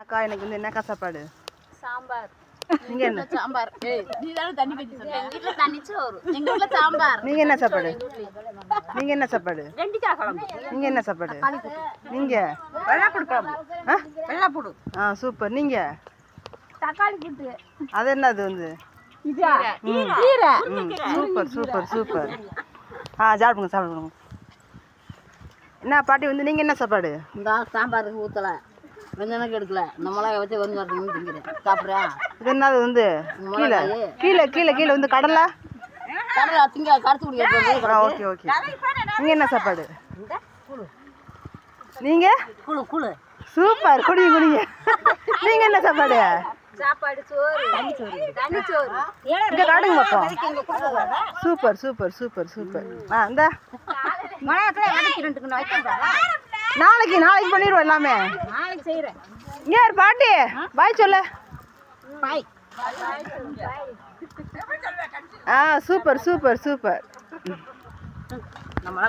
அக்கா எனக்கு வந்து என்னக்கா சாப்பாடு? சாம்பார். நீங்க என்ன சாம்பார்? நீ தான தண்ணி பத்தி சொன்ன. எங்க வீட்ல தண்ணி சோறு. எங்க வீட்ல சாம்பார். நீங்க என்ன சாப்பாடு? நீங்க என்ன சாப்பாடு? வெண்டிக்காய் குழம்பு. நீங்க என்ன சாப்பாடு? நீங்க வெள்ளாப்புடு குழம்பு. வெள்ளாப்புடு. சூப்பர். நீங்க தக்காளி கூட்டு. அது என்னது வந்து? இதா? கீரை. Super super super. சாப்பிடுங்க சாப்பிடுங்க. என்ன பாட்டி வந்து நீங்க என்ன சாப்பாடு? இந்த சாம்பாருக்கு ஊத்தல. வெஞ்சனக்கு எடுக்கல. இந்த மிளகாய் வச்சு வந்து வரதுன்னு திங்கிறேன். சாப்பிட்றியா? இது என்னது வந்து? கீழே கீழே கீழே கீழே வந்து கடலை திங்க கருத்து குடிக்கிறது. Okay okay. நீங்க என்ன சாப்பாடு? நீங்க குழு குழு. சூப்பர். குடிங்க குடிங்க. நீங்க என்ன சாப்பாடு? சாப்பாடு சோறு. தண்ணி சோறு. தண்ணி சோறு. இங்க காடுங்க பாப்போம். Super super super super. இந்த மிளகாய் வதக்கிட்டு வைக்கிறதா? நாளைக்கு நாளைக்கு பண்ணிடுவோம் எல்லாமே. நாளைக்கு செய்கிறேன். இங்கே பாட்டி பாய் சொல்ல. பாய். Super super super. நம்ம